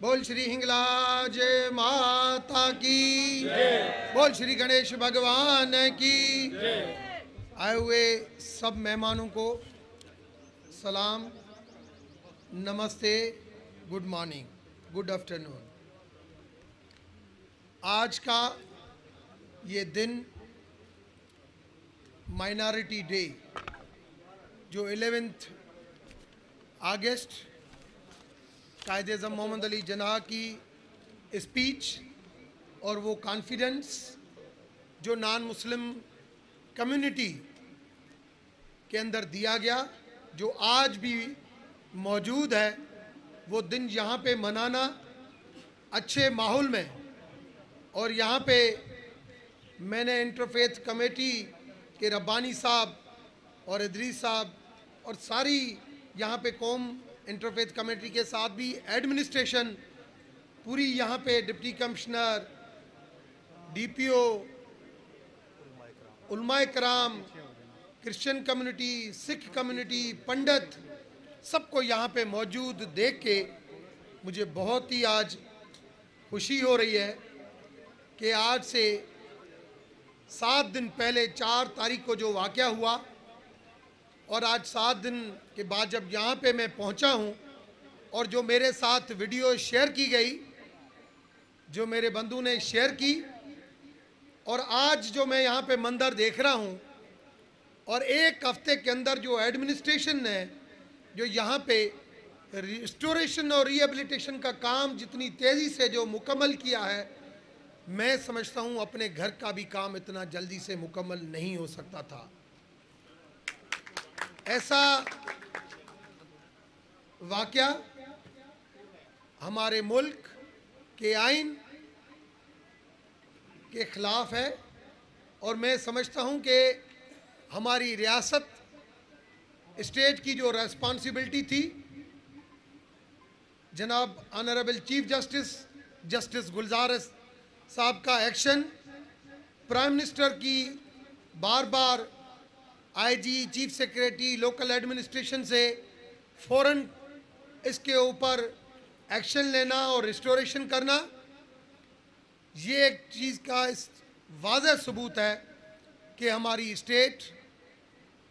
बोल श्री हिंगलाज माता की, बोल श्री गणेश भगवान की। आए हुए सब मेहमानों को सलाम, नमस्ते, गुड मॉर्निंग, गुड आफ्टरनून। आज का ये दिन माइनॉरिटी डे, जो 11 अगस्त कायद-ए-आज़म मोहम्मद अली जिन्ना की स्पीच और वो कॉन्फिडेंस जो नॉन मुस्लिम कम्युनिटी के अंदर दिया गया, जो आज भी मौजूद है, वो दिन यहाँ पे मनाना अच्छे माहौल में। और यहाँ पे मैंने इंटरफेथ कमेटी के रब्बानी साहब और इदरीस साहब और सारी यहाँ पे कौम इंटरफेथ कमेटी के साथ भी एडमिनिस्ट्रेशन पूरी, यहाँ पे डिप्टी कमिश्नर, डीपीओ, उलमाए कराम, क्रिश्चियन कम्युनिटी, सिख कम्युनिटी, पंडित, सबको यहाँ पे मौजूद देख के मुझे बहुत ही आज खुशी हो रही है कि आज से 7 दिन पहले 4 तारीख को जो वाक़या हुआ और आज 7 दिन के बाद जब यहाँ पे मैं पहुँचा हूँ और जो मेरे साथ वीडियो शेयर की गई, जो मेरे बंधु ने शेयर की, और आज जो मैं यहाँ पे मंदिर देख रहा हूँ, और एक हफ्ते के अंदर जो एडमिनिस्ट्रेशन ने जो यहाँ पे रिस्टोरेशन और रिहेबिलिटेशन का काम जितनी तेज़ी से जो मुकम्मल किया है, मैं समझता हूँ अपने घर का भी काम इतना जल्दी से मुकम्मल नहीं हो सकता था। ऐसा वाक़या हमारे मुल्क के आइन के ख़िलाफ़ है और मैं समझता हूँ कि हमारी रियासत स्टेट की जो रेस्पॉन्सिबिलिटी थी, जनाब ऑनरेबल चीफ जस्टिस गुलजार साहब का एक्शन, प्राइम मिनिस्टर की बार बार IG, chief secretary, local administration से फ़ौरन इसके ऊपर एक्शन लेना और रिस्टोरेशन करना, ये एक चीज़ का वाज़ेह सबूत है कि हमारी स्टेट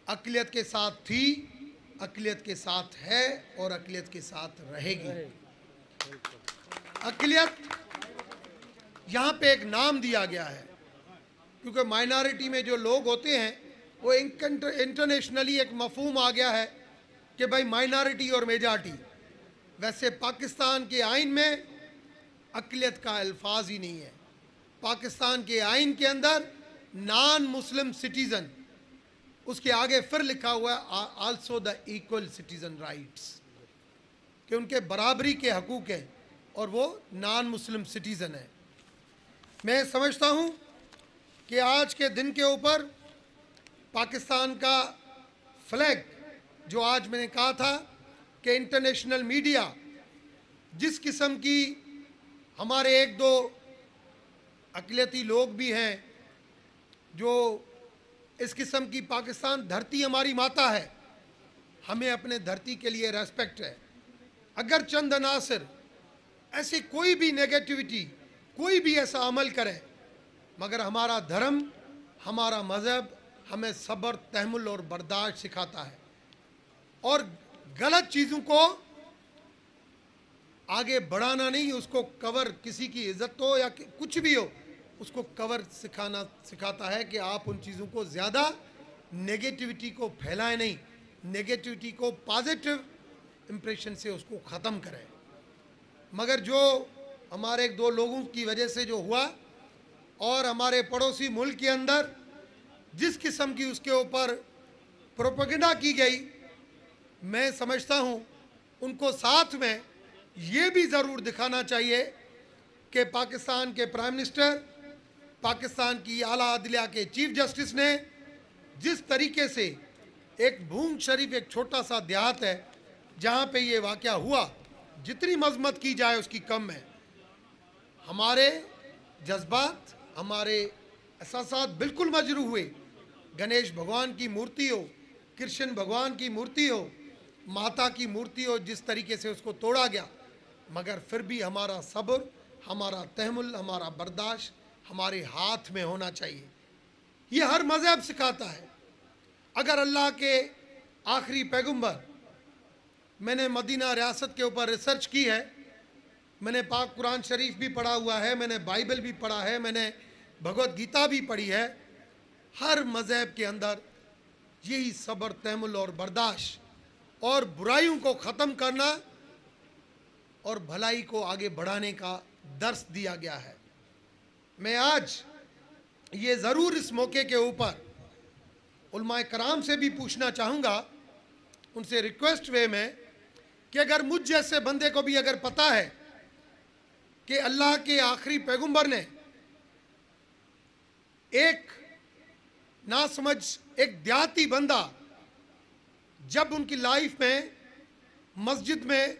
अक़लियत के साथ थी, अक़लियत के साथ है और अक़लियत के साथ रहेगी। अक़लियत यहाँ पे एक नाम दिया गया है, क्योंकि माइनॉरिटी में जो लोग होते हैं वो इंटरनेशनली एक मफहूम आ गया है कि भाई माइनॉरिटी और मेजॉरिटी। वैसे पाकिस्तान के आइन में अक़लियत का अल्फाज ही नहीं है। पाकिस्तान के आइन के अंदर नॉन मुस्लिम सिटीज़न, उसके आगे फिर लिखा हुआ है also the equal citizen rights, कि उनके बराबरी के हकूक़ हैं और वो नॉन मुस्लिम सिटीज़न है। मैं समझता हूँ कि आज के दिन के ऊपर पाकिस्तान का फ्लैग, जो आज मैंने कहा था कि इंटरनेशनल मीडिया जिस किस्म की, हमारे 1-2 अक़लियती लोग भी हैं जो इस किस्म की, पाकिस्तान धरती हमारी माता है, हमें अपने धरती के लिए रेस्पेक्ट है। अगर चंद अनासर ऐसी कोई भी नेगेटिविटी, कोई भी ऐसा अमल करे, मगर हमारा धर्म, हमारा मज़हब हमें सब्र, तहम्मुल और बर्दाश्त सिखाता है और गलत चीज़ों को आगे बढ़ाना नहीं, उसको कवर, किसी की इज्जत हो या कुछ भी हो, उसको कवर सिखाता है कि आप उन चीज़ों को ज़्यादा, नेगेटिविटी को फैलाएं नहीं, नेगेटिविटी को पॉजिटिव इम्प्रेशन से उसको ख़त्म करें। मगर जो हमारे 1-2 लोगों की वजह से जो हुआ और हमारे पड़ोसी मुल्क के अंदर जिस किस्म की उसके ऊपर प्रोपेगेंडा की गई, मैं समझता हूँ उनको साथ में ये भी ज़रूर दिखाना चाहिए कि पाकिस्तान के प्राइम मिनिस्टर, पाकिस्तान की आला अदलिया के चीफ जस्टिस ने जिस तरीके से, एक भूंग शरीफ एक छोटा सा देहात है जहाँ पे ये वाक़या हुआ, जितनी मजम्मत की जाए उसकी कम है। हमारे जज्बात, हमारे एहसासात बिल्कुल मजरूह हुए। गणेश भगवान की मूर्ति हो, कृष्ण भगवान की मूर्ति हो, माता की मूर्ति और जिस तरीके से उसको तोड़ा गया, मगर फिर भी हमारा सब्र, हमारा तहमुल, हमारा बर्दाश्त हमारे हाथ में होना चाहिए। ये हर मज़हब सिखाता है। अगर अल्लाह के आखिरी पैगंबर, मैंने मदीना रियासत के ऊपर रिसर्च की है, मैंने पाक कुरान शरीफ भी पढ़ा हुआ है, मैंने बाइबल भी पढ़ा है, मैंने भगवत गीता भी पढ़ी है। हर मज़हब के अंदर यही सब्र, तहमुल और बर्दाश्त और बुराइयों को ख़त्म करना और भलाई को आगे बढ़ाने का दर्स दिया गया है। मैं आज ये ज़रूर इस मौके के ऊपर उलमाए कराम से भी पूछना चाहूँगा, उनसे रिक्वेस्ट वे में, कि अगर मुझ जैसे बंदे को भी अगर पता है कि अल्लाह के आखिरी पैगंबर ने एक नासमझ, एक देहाती बंदा जब उनकी लाइफ में मस्जिद में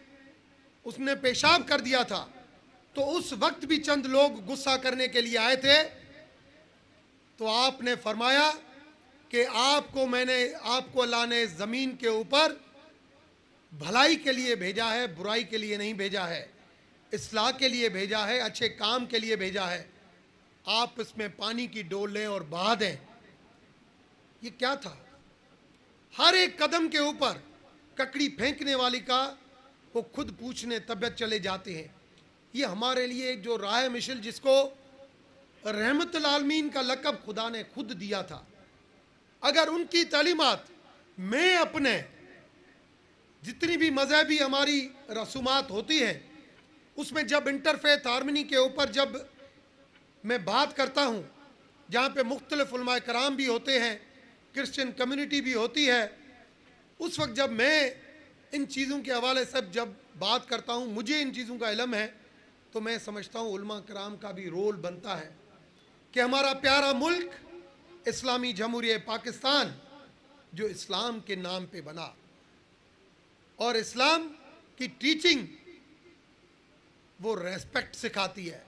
उसने पेशाब कर दिया था, तो उस वक्त भी चंद लोग गुस्सा करने के लिए आए थे, तो आपने फरमाया कि आपको अल्लाह ने ज़मीन के ऊपर भलाई के लिए भेजा है, बुराई के लिए नहीं भेजा है, इस्लाह के लिए भेजा है, अच्छे काम के लिए भेजा है। आप इसमें पानी की डोल लें और बहा दें। ये क्या था? हर एक कदम के ऊपर ककड़ी फेंकने वाली का वो खुद पूछने तबियत चले जाते हैं। ये हमारे लिए जो राह मिशल, जिसको रहमतुल आलमीन का लक़ब खुदा ने खुद दिया था, अगर उनकी तालीमात मैं अपने जितनी भी मजहबी हमारी रसूमात होती हैं उसमें जब इंटरफेथ हार्मनी के ऊपर जब मैं बात करता हूँ, जहाँ पे मुख्तलिफ उलमाए कराम भी होते हैं, क्रिश्चियन कम्युनिटी भी होती है, उस वक्त जब मैं इन चीज़ों के हवाले से जब बात करता हूँ, मुझे इन चीज़ों का इल्म है, तो मैं समझता हूँ उलमा कराम का भी रोल बनता है कि हमारा प्यारा मुल्क इस्लामी जमहूरियत पाकिस्तान, जो इस्लाम के नाम पे बना और इस्लाम की टीचिंग वो रेस्पेक्ट सिखाती है।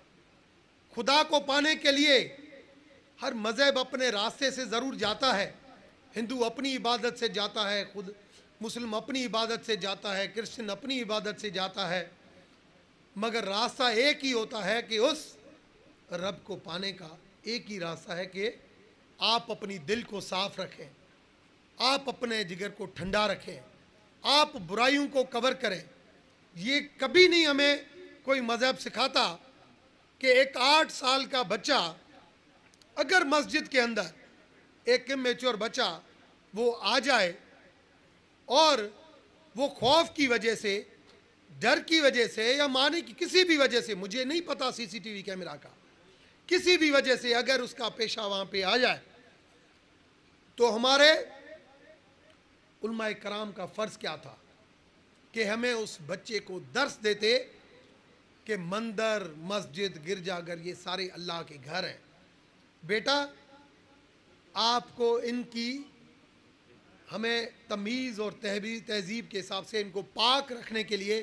खुदा को पाने के लिए हर मज़हब अपने रास्ते से ज़रूर जाता है। हिंदू अपनी इबादत से जाता है, खुद मुस्लिम अपनी इबादत से जाता है, क्रिश्चियन अपनी इबादत से जाता है, मगर रास्ता एक ही होता है कि उस रब को पाने का एक ही रास्ता है कि आप अपनी दिल को साफ रखें, आप अपने जिगर को ठंडा रखें, आप बुराइयों को कवर करें। ये कभी नहीं हमें कोई मज़हब सिखाता कि एक 8 साल का बच्चा अगर मस्जिद के अंदर एक इमेच्योर बच्चा वो आ जाए और वो खौफ की वजह से, डर की वजह से या माने की किसी भी वजह से, मुझे नहीं पता सीसीटीवी कैमरा का, किसी भी वजह से अगर उसका पेशा वहाँ पे आ जाए, तो हमारे उलमाए कराम का फ़र्ज़ क्या था कि हमें उस बच्चे को दर्स देते कि मंदिर, मस्जिद, गिरजाघर ये सारे अल्लाह के घर हैं। बेटा, आपको इनकी हमें तमीज़ और तहज़ीब के हिसाब से इनको पाक रखने के लिए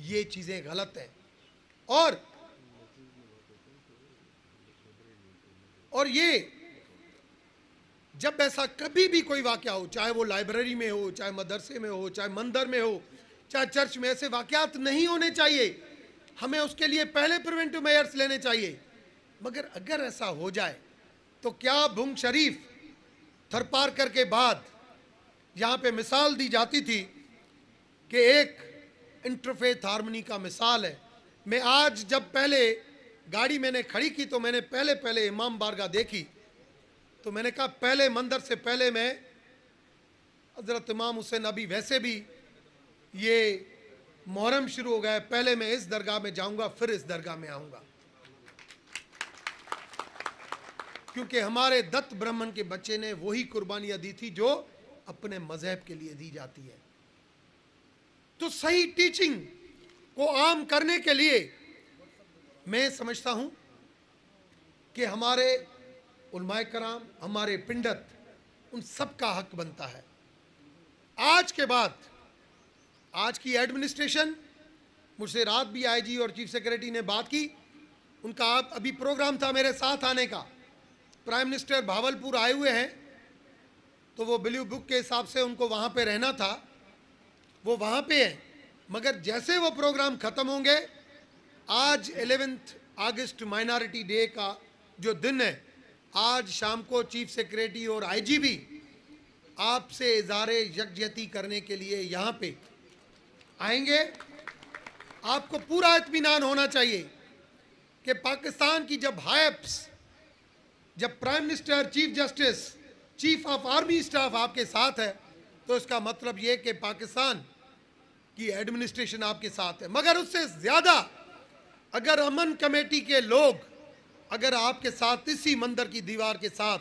ये चीज़ें गलत हैं। और ये जब ऐसा कभी भी कोई वाक़या हो, चाहे वो लाइब्रेरी में हो, चाहे मदरसे में हो, चाहे मंदिर में हो, चाहे चर्च में, ऐसे वाक़यात नहीं होने चाहिए। हमें उसके लिए पहले प्रिवेंटिव मेजर्स लेने चाहिए। मगर अगर ऐसा हो जाए तो क्या भुंग शरीफ थरपारकर के बाद यहाँ पे मिसाल दी जाती थी कि एक इंटरफेथ हार्मनी का मिसाल है। मैं आज जब पहले गाड़ी मैंने खड़ी की तो मैंने पहले इमाम बारगाह देखी, तो मैंने कहा पहले मंदिर से पहले मैं हज़रत इमाम हुसैन, अभी वैसे भी ये मुहर्रम शुरू हो गया है, पहले मैं इस दरगाह में जाऊंगा फिर इस दरगाह में आऊंगा, क्योंकि हमारे दत्त ब्राह्मण के बच्चे ने वही कुर्बानियां दी थी जो अपने मजहब के लिए दी जाती है। तो सही टीचिंग को आम करने के लिए मैं समझता हूं कि हमारे उलमाए कराम, हमारे पिंडत, उन सब का हक बनता है। आज के बाद आज की एडमिनिस्ट्रेशन, मुझसे रात भी आईजी और चीफ सेक्रेटरी ने बात की, उनका अभी प्रोग्राम था मेरे साथ आने का, प्राइम मिनिस्टर भावलपुर आए हुए हैं, तो वो ब्लू बुक के हिसाब से उनको वहाँ पे रहना था, वो वहाँ पे हैं, मगर जैसे वो प्रोग्राम ख़त्म होंगे, आज 11 अगस्त माइनॉरिटी डे का जो दिन है, आज शाम को चीफ सेक्रेटरी और आईजीपी आपसे इज़हारे यकजहती करने के लिए यहाँ पे आएंगे। आपको पूरा इत्मीनान होना चाहिए कि पाकिस्तान की जब हाइप्स, जब prime minister, chief justice, chief of army staff आपके साथ है, तो इसका मतलब ये कि पाकिस्तान की एडमिनिस्ट्रेशन आपके साथ है। मगर उससे ज़्यादा अगर अमन कमेटी के लोग अगर आपके साथ, इसी मंदिर की दीवार के साथ,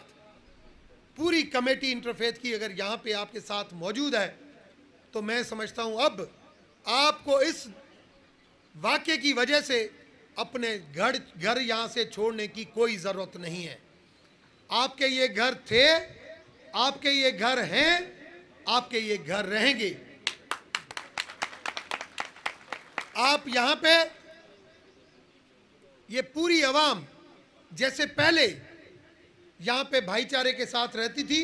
पूरी कमेटी इंटरफेथ की अगर यहाँ पे आपके साथ मौजूद है, तो मैं समझता हूँ अब आपको इस वाक़े की वजह से अपने घर यहाँ से छोड़ने की कोई ज़रूरत नहीं है। आपके ये घर थे, आपके ये घर हैं, आपके ये घर रहेंगे। आप यहाँ पे, ये पूरी आवाम जैसे पहले यहाँ पे भाईचारे के साथ रहती थी,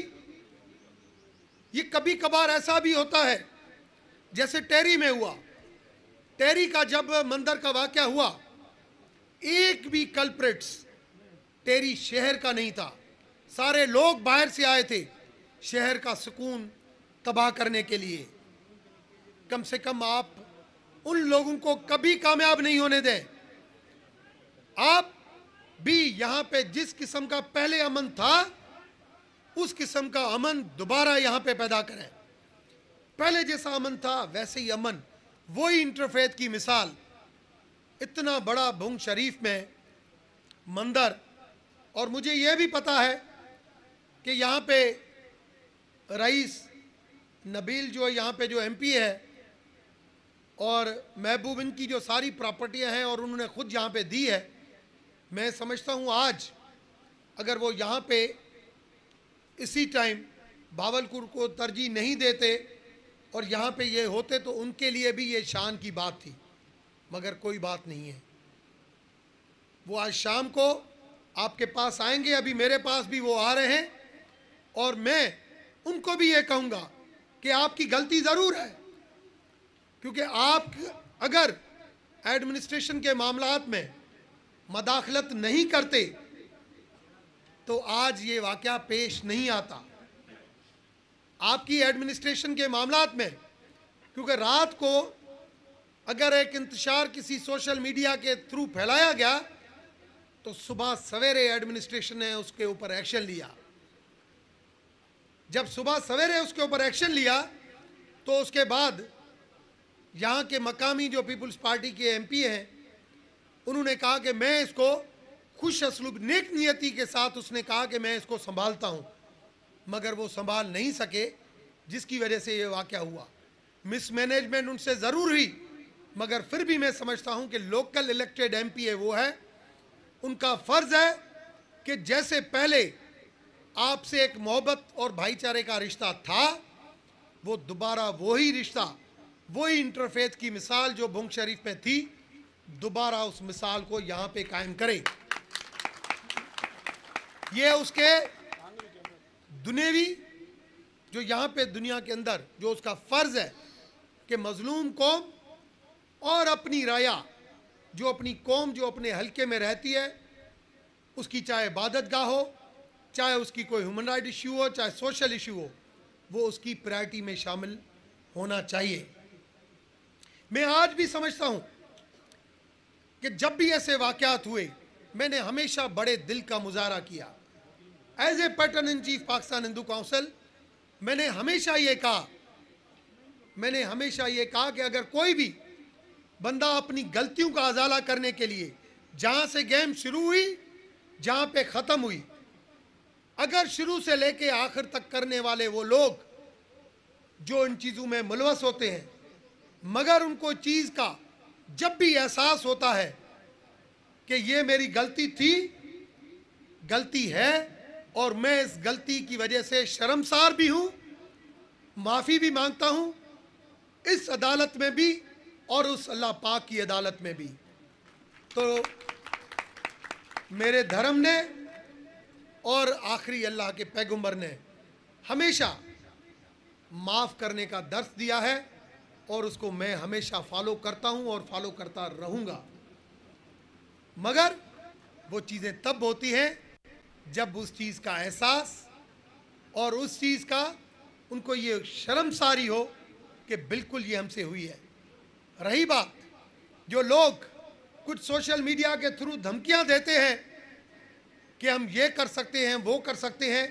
ये कभी कभार ऐसा भी होता है जैसे टेरी में हुआ। टेरी का जब मंदिर का वाक़या हुआ, एक भी कल्प्रिट्स टेरी शहर का नहीं था, सारे लोग बाहर से आए थे शहर का सुकून तबाह करने के लिए। कम से कम आप उन लोगों को कभी कामयाब नहीं होने दें। आप भी यहाँ पे जिस किस्म का पहले अमन था, उस किस्म का अमन दोबारा यहाँ पे पैदा करें। पहले जैसा अमन था वैसे ही अमन, वही इंटरफेथ की मिसाल। इतना बड़ा भुंग शरीफ में मंदिर, और मुझे यह भी पता है कि यहाँ पे रईस नबील जो यहाँ पे जो एमपी है, और महबूब इनकी जो सारी प्रॉपर्टियाँ हैं और उन्होंने ख़ुद यहाँ पे दी है, मैं समझता हूँ आज अगर वो यहाँ पे इसी टाइम भावलपुर को तरजीह नहीं देते और यहाँ पे ये होते, तो उनके लिए भी ये शान की बात थी। मगर कोई बात नहीं है, वो आज शाम को आपके पास आएंगे, अभी मेरे पास भी वो आ रहे हैं, और मैं उनको भी ये कहूँगा कि आपकी गलती ज़रूर है, क्योंकि आप अगर एडमिनिस्ट्रेशन के मामलात में मदाखलत नहीं करते तो आज ये वाक़या पेश नहीं आता आपकी एडमिनिस्ट्रेशन के मामलात में। क्योंकि रात को अगर एक इंतशार किसी सोशल मीडिया के थ्रू फैलाया गया, तो सुबह सवेरे एडमिनिस्ट्रेशन ने उसके ऊपर एक्शन लिया। जब सुबह सवेरे उसके ऊपर एक्शन लिया, तो उसके बाद यहाँ के मकामी जो पीपल्स पार्टी के एमपी हैं, उन्होंने कहा कि मैं इसको खुश असलूब नेक नियति के साथ, उसने कहा कि मैं इसको संभालता हूँ, मगर वो संभाल नहीं सके, जिसकी वजह से ये वाक़या हुआ। मिसमैनेजमेंट उनसे ज़रूर हुई, मगर फिर भी मैं समझता हूँ कि लोकल इलेक्टेड एमपी है वो है, उनका फ़र्ज़ है कि जैसे पहले आपसे एक मोहब्बत और भाईचारे का रिश्ता था, वो दोबारा वही रिश्ता, वही इंटरफेथ की मिसाल जो भुंग शरीफ में थी, दोबारा उस मिसाल को यहाँ पे कायम करे। ये उसके दुनियावी जो यहाँ पे दुनिया के अंदर जो उसका फ़र्ज़ है कि मज़लूम कौम और अपनी राया, जो अपनी कौम जो अपने हलके में रहती है, उसकी चाहे इबादत गाह हो, चाहे उसकी कोई ह्यूमन राइट इशू हो, चाहे सोशल इशू हो, वो उसकी प्रायोरिटी में शामिल होना चाहिए। मैं आज भी समझता हूँ कि जब भी ऐसे वाक़यात हुए, मैंने हमेशा बड़े दिल का मुजाहरा किया। As a patron in chief Pakistan Hindu council, मैंने हमेशा ये कहा कि अगर कोई भी बंदा अपनी गलतियों का अजाला करने के लिए, जहाँ से गेम शुरू हुई, जहाँ पे ख़त्म हुई, अगर शुरू से लेके आखिर तक करने वाले वो लोग जो इन चीज़ों में मुलवस होते हैं, मगर उनको चीज़ का जब भी एहसास होता है कि ये मेरी गलती थी, गलती है, और मैं इस गलती की वजह से शर्मसार भी हूँ, माफ़ी भी मांगता हूँ, इस अदालत में भी और उस अल्लाह पाक की अदालत में भी। तो मेरे धर्म ने और आखिरी अल्लाह के पैगंबर ने हमेशा माफ़ करने का दर्स दिया है, और उसको मैं हमेशा फॉलो करता हूं और फॉलो करता रहूंगा। मगर वो चीज़ें तब होती हैं जब उस चीज़ का एहसास और उस चीज़ का उनको ये शर्मसारी हो कि बिल्कुल ये हमसे हुई है। रही बात जो लोग कुछ सोशल मीडिया के थ्रू धमकियां देते हैं कि हम ये कर सकते हैं, वो कर सकते हैं,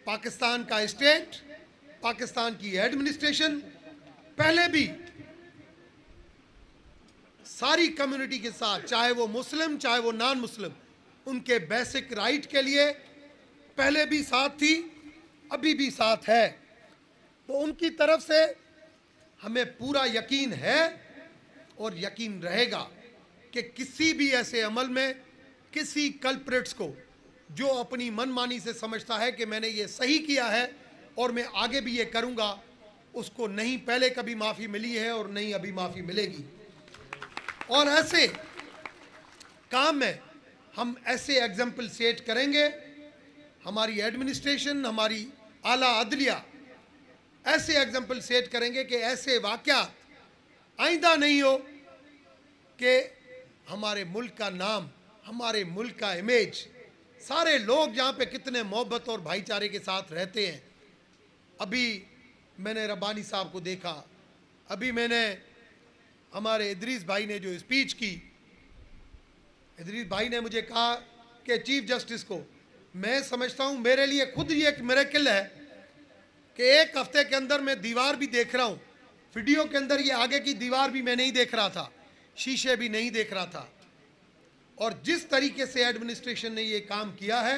पाकिस्तान का स्टेट, पाकिस्तान की एडमिनिस्ट्रेशन पहले भी सारी कम्युनिटी के साथ, चाहे वो मुस्लिम चाहे वो नॉन मुस्लिम, उनके बेसिक राइट के लिए पहले भी साथ थी, अभी भी साथ है। तो उनकी तरफ से हमें पूरा यकीन है और यकीन रहेगा कि किसी भी ऐसे अमल में किसी कल्प्रिट्स को जो अपनी मनमानी से समझता है कि मैंने ये सही किया है और मैं आगे भी ये करूंगा, उसको नहीं पहले कभी माफ़ी मिली है और नहीं अभी माफ़ी मिलेगी। और ऐसे काम में हम ऐसे एग्जाम्पल सेट करेंगे, हमारी एडमिनिस्ट्रेशन, हमारी आला अदलिया ऐसे एग्जाम्पल सेट करेंगे कि ऐसे वाक़यात आइंदा नहीं हो कि हमारे मुल्क का नाम, हमारे मुल्क का इमेज, सारे लोग यहाँ पे कितने मोहब्बत और भाईचारे के साथ रहते हैं। अभी मैंने रब्बानी साहब को देखा, अभी मैंने हमारे इदरीस भाई ने जो स्पीच की, इदरीस भाई ने मुझे कहा कि चीफ जस्टिस को, मैं समझता हूँ मेरे लिए खुद ये एक मिरेकल है कि एक हफ्ते के अंदर मैं दीवार भी देख रहा हूँ, वीडियो के अंदर ये आगे की दीवार भी मैं नहीं देख रहा था, शीशे भी नहीं देख रहा था। और जिस तरीके से एडमिनिस्ट्रेशन ने ये काम किया है,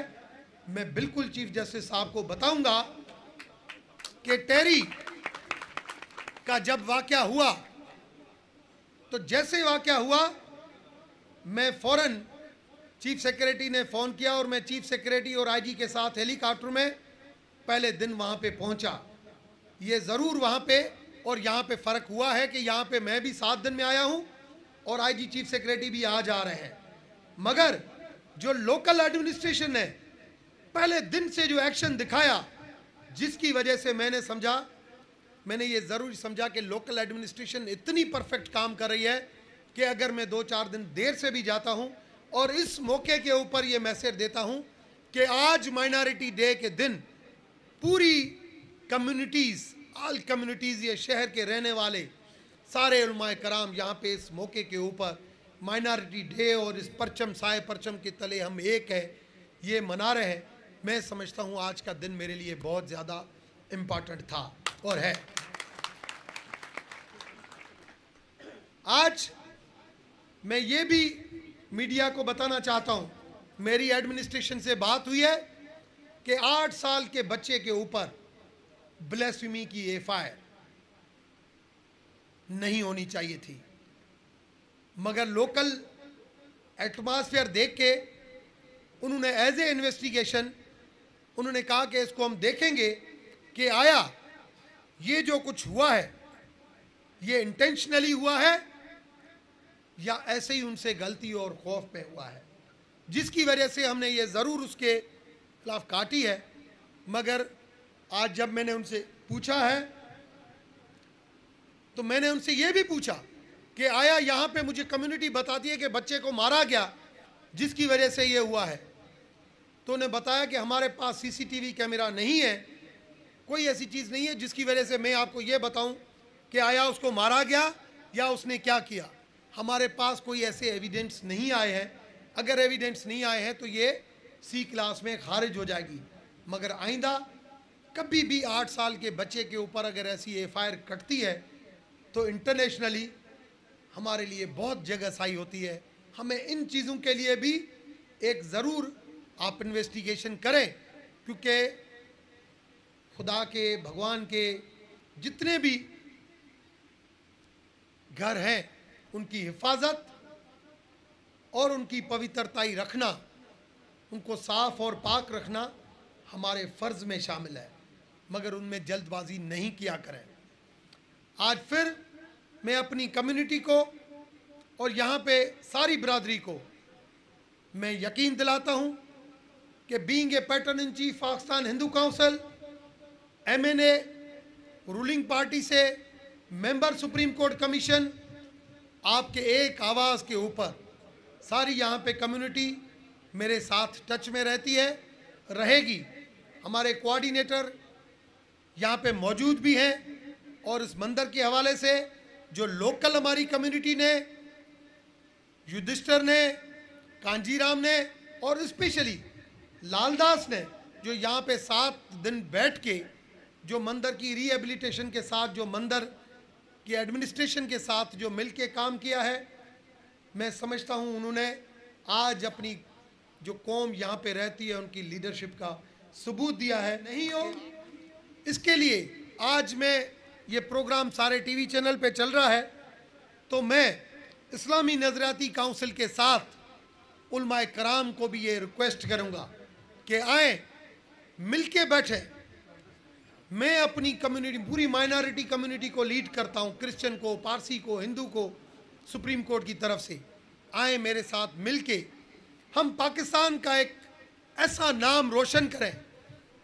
मैं बिल्कुल चीफ जस्टिस साहब को बताऊंगा कि टेरी का जब वाकया हुआ तो जैसे वाकया हुआ मैं फौरन, चीफ सेक्रेटरी ने फ़ोन किया और मैं चीफ सेक्रेटरी और आईजी के साथ हेलीकॉप्टर में पहले दिन वहाँ पे पहुँचा। ये ज़रूर वहाँ पे और यहाँ पे फ़र्क हुआ है कि यहाँ पे मैं भी 7 दिन में आया हूँ और आईजी चीफ सेक्रेटरी भी आज आ रहे हैं। मगर जो लोकल एडमिनिस्ट्रेशन ने पहले दिन से जो एक्शन दिखाया, जिसकी वजह से मैंने ये ज़रूर समझा कि लोकल एडमिनिस्ट्रेशन इतनी परफेक्ट काम कर रही है कि अगर मैं 2-4 दिन देर से भी जाता हूँ और इस मौके के ऊपर ये मैसेज देता हूँ कि आज माइनॉरिटी डे के दिन पूरी कम्युनिटीज़, ऑल कम्युनिटीज़, ये शहर के रहने वाले सारे उलमाए कराम यहाँ पे इस मौके के ऊपर माइनॉरिटी डे और इस परचम, साए परचम के तले हम एक है, ये मना रहे हैं। मैं समझता हूँ आज का दिन मेरे लिए बहुत ज़्यादा इम्पॉर्टेंट था और है। आज मैं ये भी मीडिया को बताना चाहता हूँ, मेरी एडमिनिस्ट्रेशन से बात हुई है कि 8 साल के बच्चे के ऊपर ब्लेस्फेमी की एफआईआर नहीं होनी चाहिए थी, मगर लोकल एटमॉस्फेयर देख के उन्होंने एज ए इन्वेस्टिगेशन उन्होंने कहा कि इसको हम देखेंगे कि आया ये जो कुछ हुआ है ये इंटेंशनली हुआ है या ऐसे ही उनसे गलती और खौफ पे हुआ है, जिसकी वजह से हमने ये ज़रूर उसके खिलाफ काटी है। मगर आज जब मैंने उनसे पूछा है तो मैंने उनसे ये भी पूछा कि आया यहाँ पे मुझे कम्युनिटी बताती है कि बच्चे को मारा गया जिसकी वजह से ये हुआ है, तो उन्हें बताया कि हमारे पास सीसीटीवी कैमरा नहीं है, कोई ऐसी चीज़ नहीं है जिसकी वजह से मैं आपको ये बताऊं कि आया उसको मारा गया या उसने क्या किया। हमारे पास कोई ऐसे एविडेंस नहीं आए हैं, अगर एविडेंस नहीं आए हैं तो ये सी क्लास में खारिज हो जाएगी। मगर आइंदा कभी भी 8 साल के बच्चे के ऊपर अगर ऐसी एफआईआर कटती है तो इंटरनेशनली हमारे लिए बहुत जगहसाई होती है। हमें इन चीज़ों के लिए भी एक ज़रूर आप इन्वेस्टिगेशन करें, क्योंकि खुदा के, भगवान के जितने भी घर हैं उनकी हिफाजत और उनकी पवित्रताई रखना, उनको साफ और पाक रखना हमारे फ़र्ज़ में शामिल है, मगर उनमें जल्दबाजी नहीं किया करें। आज फिर मैं अपनी कम्युनिटी को और यहाँ पे सारी बरादरी को मैं यकीन दिलाता हूँ कि being a patron in chief Pakistan Hindu council, MNA ruling party से मेंबर सुप्रीम कोर्ट कमीशन, आपके एक आवाज़ के ऊपर सारी यहाँ पे कम्युनिटी मेरे साथ टच में रहती है, रहेगी। हमारे कोऑर्डिनेटर यहाँ पे मौजूद भी हैं और इस मंदिर के हवाले से जो लोकल हमारी कम्युनिटी ने, युधिष्ठिर ने, कांजीराम ने और स्पेशली लालदास ने जो यहाँ पे 7 दिन बैठ के जो मंदिर की रिहेबिलिटेशन के साथ, जो मंदिर की एडमिनिस्ट्रेशन के साथ जो मिल के काम किया है, मैं समझता हूँ उन्होंने आज अपनी जो कौम यहाँ पे रहती है उनकी लीडरशिप का सबूत दिया है। नहीं हो इसके लिए आज मैं ये प्रोग्राम सारे टीवी चैनल पे चल रहा है, तो मैं इस्लामी नज़रियाती काउंसिल के साथ उलमाए कराम को भी ये रिक्वेस्ट करूँगा कि आए मिल के बैठे। मैं अपनी कम्युनिटी, पूरी माइनॉरिटी कम्युनिटी को लीड करता हूँ, क्रिश्चियन को, पारसी को, हिंदू को, सुप्रीम कोर्ट की तरफ से। आए मेरे साथ मिल के हम पाकिस्तान का एक ऐसा नाम रोशन करें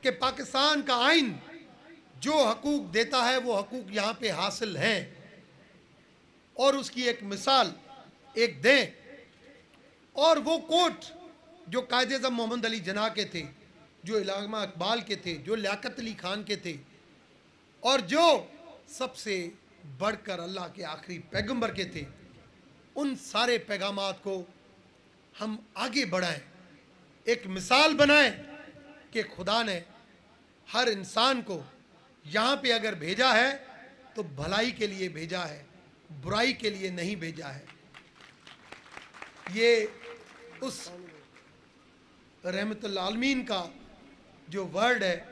कि पाकिस्तान का आइन जो हकूक़ देता है वो हकूक़ यहाँ पे हासिल हैं, और उसकी एक मिसाल एक दें। और वो कोर्ट जो कायद-ए-आज़म मोहम्मद अली जिन्ना के थे, जो इलामा इकबाल के थे, जो लियाकत अली खान के थे, और जो सबसे बढ़कर अल्लाह के आखिरी पैगंबर के थे, उन सारे पैगामात को हम आगे बढ़ाएं, एक मिसाल बनाएं कि खुदा ने हर इंसान को यहाँ पे अगर भेजा है तो भलाई के लिए भेजा है, बुराई के लिए नहीं भेजा है। ये उस रहमतुल आलमीन का जो वर्ड है